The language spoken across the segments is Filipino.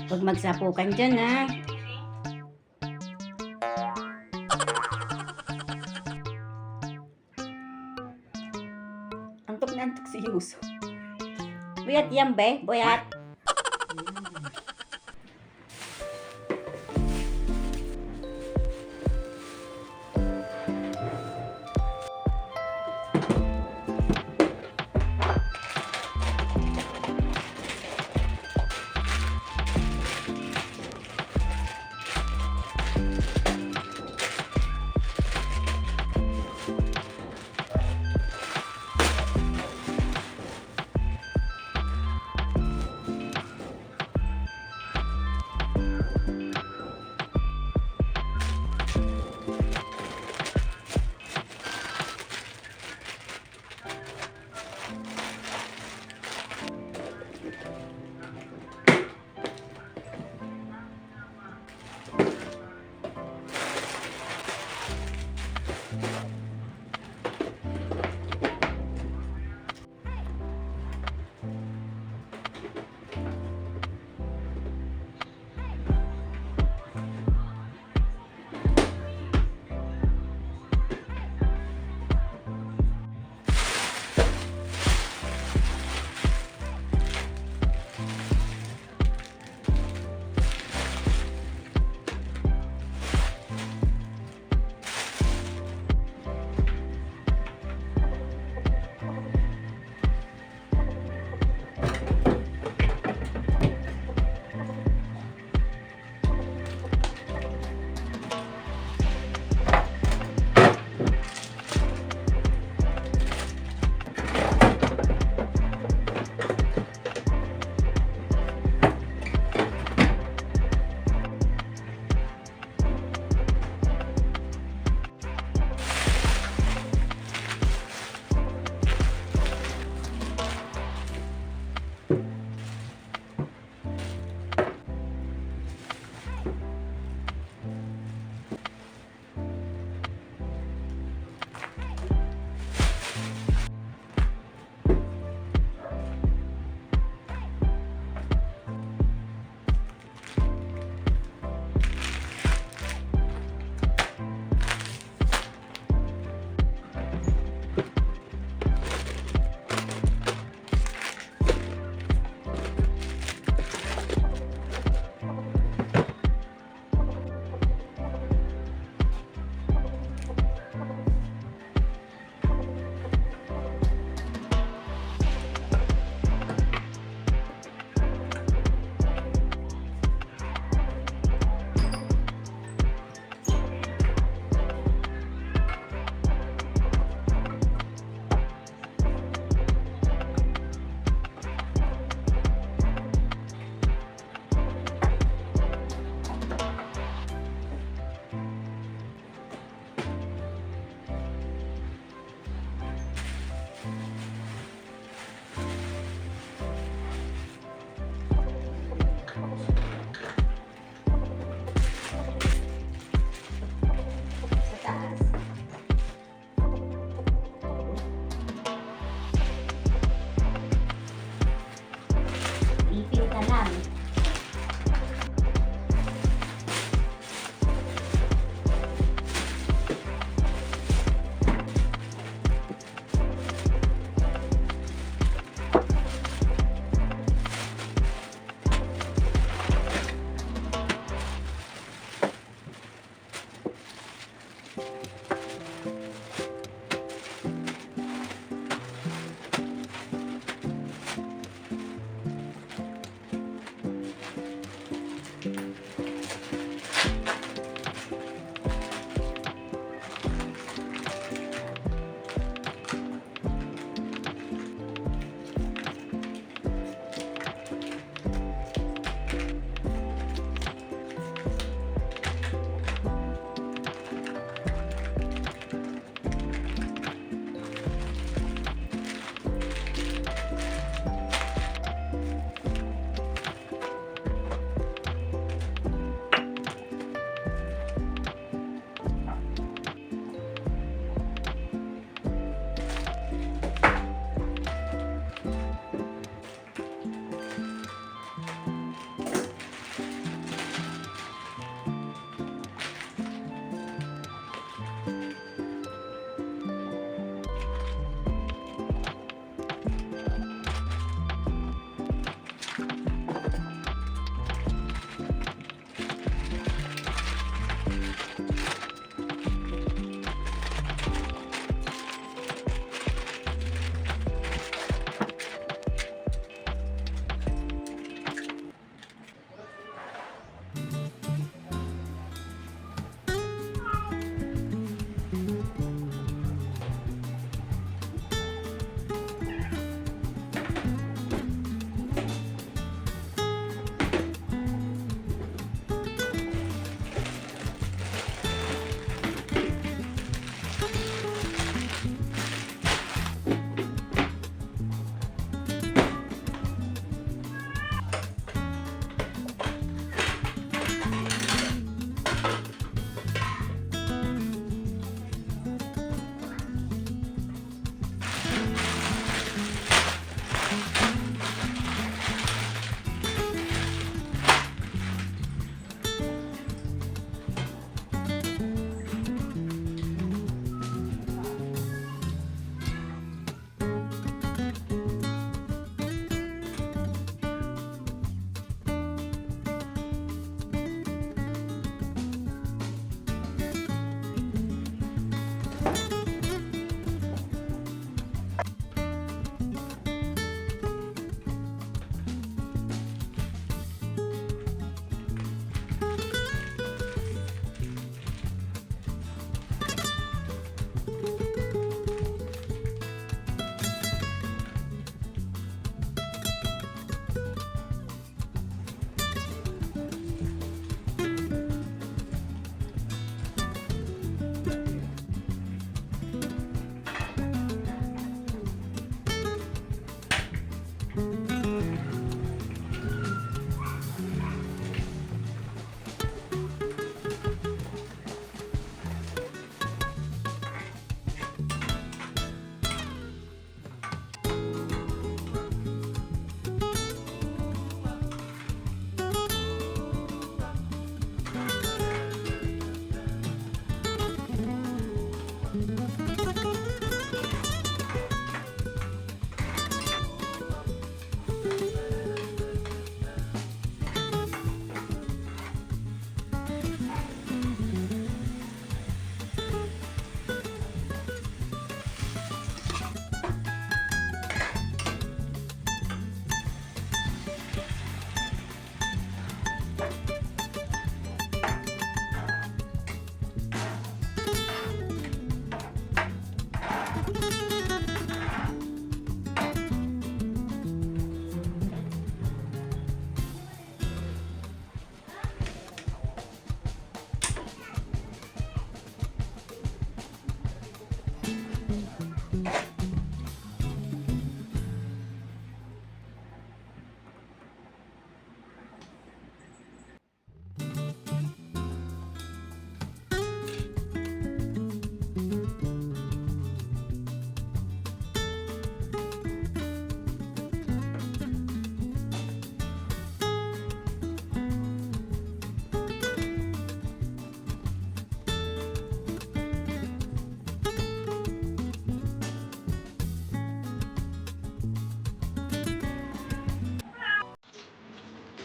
Huwag magsapukan dyan, ha. Antok na antok si Yuso. Buyat yan, be. Buyat. Sa taas. Ipil ka lang.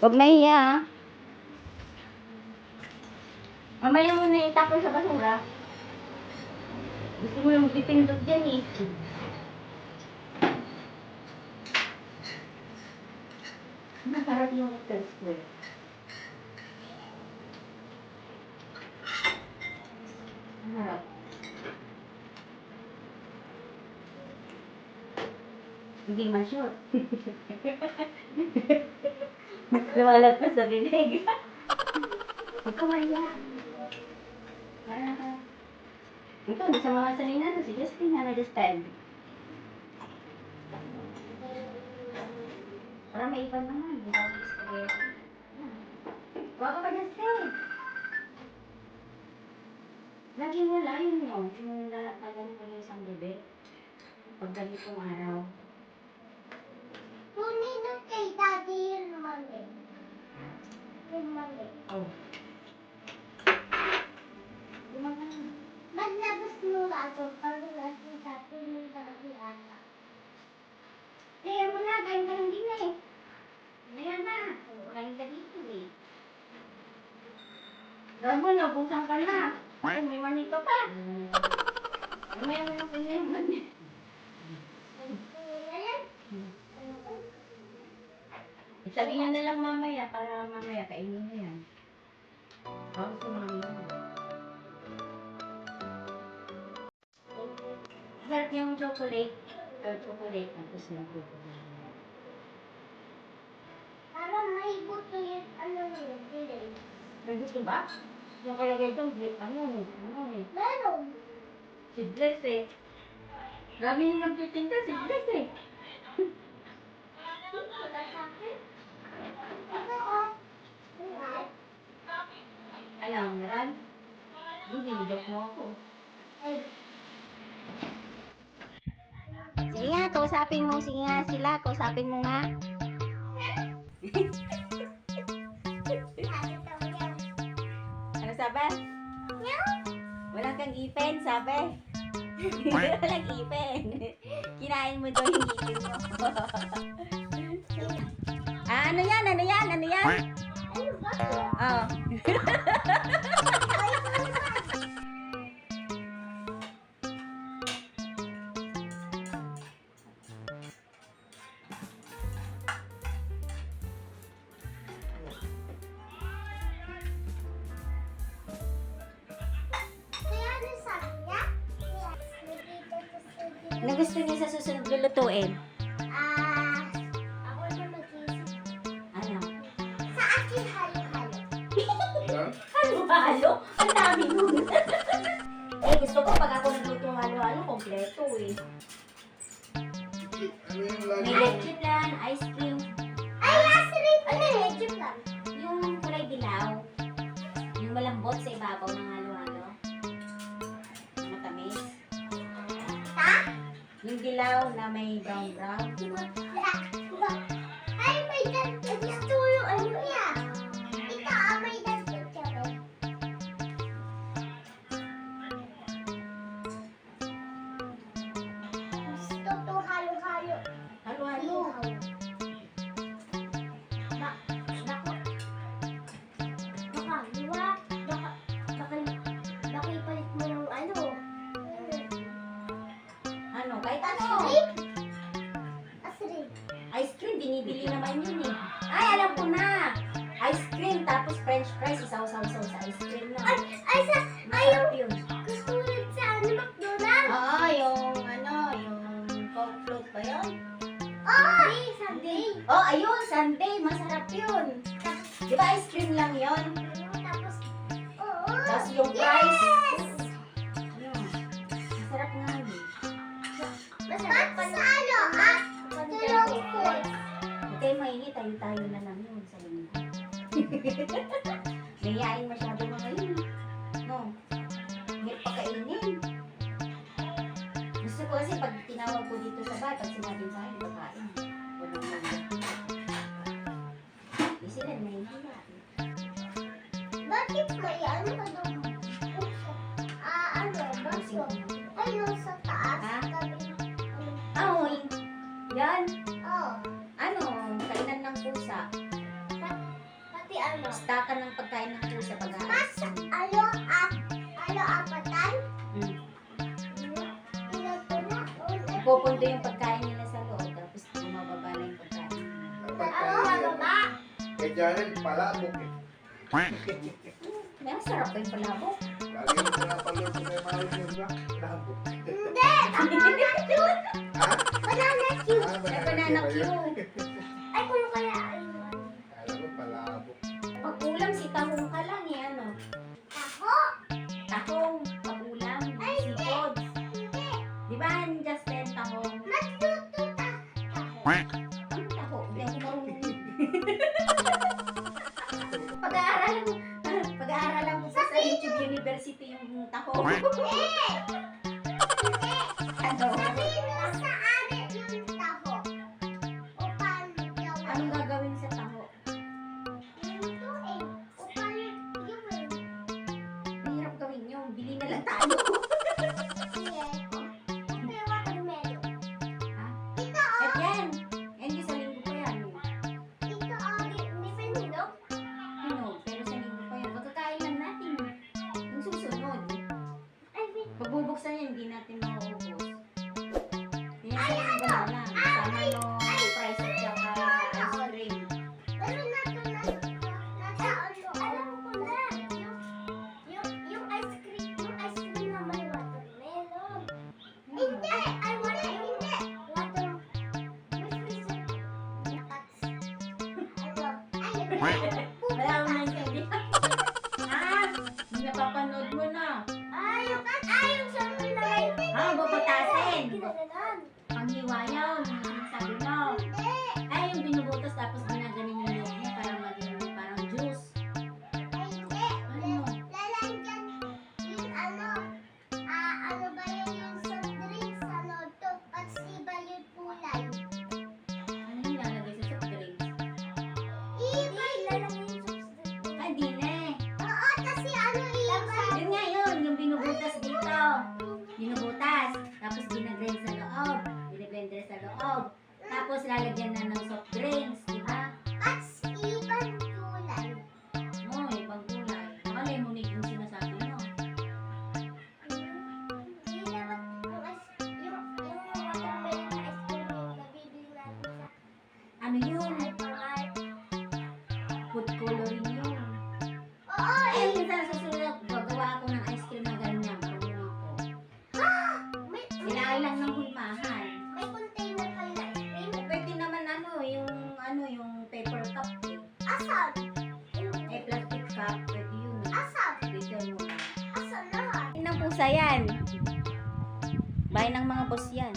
Huwag mahiya, ha? Mamaya mo na itapon sa basura. Gusto mo yung pipindot dyan, eh. Masarap yung hotel square. Masarap. Hindi ma-sure. Lumalat pa sa bibig. Huwag ka maya. Ito, nasa mga salina na si Justin na understand. Para may iba naman. Hindi ako spaghetti. Huwag ka pa Justin. Lagi wala yun mo. Yung lalatagan ko yung isang bebe. Pag ganitong araw. Kunin na kay Daddy yung mali. Yung mali. Oh. Gumagana. Maglabas mo ato para natin sa atin yung Daddy ata. Eh, mo na. Kain ka lang din eh. Ayan na. Kain ka dito eh. Gabo, nabusan ka na. Ay, may manito pa. Ay, may manito pa yung manito. Ayan. Sabihin na lang mamaya para mamaya kainin mo yan. Ako sa mga yun. Sarap yung chocolate. Chocolate. Tapos yung chocolate. Parang may buto yung ano yun. Dilay. May gusto ba? Yung kalagay ito, ano eh. Meron. Seedless eh. Grabe yung nagtitinda, seedless eh. Wala sa akin. Ito oh. Ayan. Ano, meron? Hindi, joke mo ako. Ay. Sige nga, kausapin mo. Sige nga sila, kausapin mo nga. Ano sabi? Wala kang ipin, sabi. Walang ipin. Kinain mo daw yung ipin mo. Ano yan? Ano yan? Ano yan? Ano ba? Oh. Kaya ano sabi niya? Nandito sa studio. Ano gusto niya sa susunod lulutuin? Ako na mag-isip. Ano? Sa akin halo-halo. Halo-halo? Ang dami nun. Eh, gusto ko pag ako nagluto ng halo-halo, kompleto eh. May lechon lang, ice cream, Ay, nasa rin pala. Medyo lang. yung kulay dilaw, yung malambot sa ibabaw ng halo-halo. Matamis. Ha? Yung dilaw na may brown-brown. Ay, may dagdag. Gusto ko yung ano niya. Ito, may dagdag siya. Gusto to halo-halo. Halo-halo. Baka, di ba? Baka ipalit mo ng ano. Ano? Kahit ano. Asrin. Ice cream, binibili naman yun eh. Ay, alam ko na. Ice cream, tapos french fries, isaw-saw-saw sa ice cream na. Ay, Masarap yun. gusto mo yun sa ano, McDonald's? Oo, yung ano, yung Coke float ba yun? Oh, Sunday. Oh, ayun, sundae, masarap yun. Di ba ice cream lang yun? Tapos, oo. Tapos yung fries. Yes! Ano, masarap nga yun. Masarap sa ano, ah? Tulong food. Okay, mainit, tayo-tayo na lang yun sa linggo. Nahiyain masyado mga yun. No? Hindi pa kainin. Gusto ko kasi pag tinawag ko dito sa bahay, pag sinabi sa akin, pagkain. Walang mga. Hindi sila nahihiya. Bakit may ano ka doon? Ano, baso. Ayun, sa taas. Ha? Gabi. Ah, oh, yan. Oh. Ano, kainan ng pusa. ano? Stakan ng pagkain ng pusa pag Mas, apatan? Hmm. Pinagpuna? Pupunta yung pagkain nila sa loob, tapos bumababa na yung pagkain. Dapat Ano, tayo mababa? kay Jaren, palabok eh. May masarap ba yung palabok? Lagi mo pinapalood ko kay Mario yun ba? Palabok. Hindi! Banana cute! Ha? Banana cute! Ah, May banana ba yun? cue. Ay, kulo kaya, ayun. Alam mo, palabok. Pag ulam, si tahong ka lang eh, ano? Taho! Tahong, pag ulam, Ay, hindi. seafood. Hindi! Di ba, Justin, tahong? Matuto taho. Ano taho? Hindi ako marunong. Pag-aaralan mo sa YouTube University yung tahong. Ano? Sabihin mo sa amin yung taho. O paano gawin? Anong gagawin sa taho? Lutuin. O paano gawin? Mahirap gawin yun. Bili na lang tayo. Sige. Okay, watermelon. Ha? Ito, At yan. Hindi sa linggo pa yan. ito, may panilog. Hinog. Pero sa linggo pa yan. Pagkakain lang natin. Yung susunod. Ay, wait. Pagbubuksan yan, hindi natin mauubos. Yan sa linggo na lang. Kasama yung price at saka ice cream. Pero nasa ano, alam ko na. Yung ice cream na may watermelon. Hindi! Ay, wala, hindi. May freezer. Nuts. Ano? Ay, Wala akong naintindihan. Ah! Hindi napapanood mo na. yung sa nilagay. Ah, bubutasin. Ginaganon. Panghiwa yun. Yung sinasabi mo. Hindi. Ay, yung binubutas tapos ginaganin yung loob niya para maging parang juice. Ay, hindi. Ano? Lalagyan yung ano ba yung soft drinks, to, at iba yung kulay. Ano yung lalagay sa soft drinks? Iba lalagyan yung soft drinks. Ay, di na eh. Oo, kasi iba. Yun nga yun, yung binubutas dito. Binubutas. Tapos ginagrind sa loob. Biniblender sa loob. Tapos lalagyan na ng soft drinks. Diba? At ibang kulay. Oo, ibang kulay. Baka lemonade yung sinasabi mo. Hindi naman yung watermelon na ice cream yung nabibili natin Ano sa yun? hypermart. Food coloring yun. Oo, Ay, minsan susunod, gagawa ako ng ice cream na ganyan. Gawin ko. may Kailangan lang ng hulmahan. may container kayo na ice cream. Eh, pwede naman yung paper cup eh. Asan? Eh, plastic cup, pwede yun. Asan? Pwede mo. Asan na? Ng pusa yan. Bahay ng mga boss yan.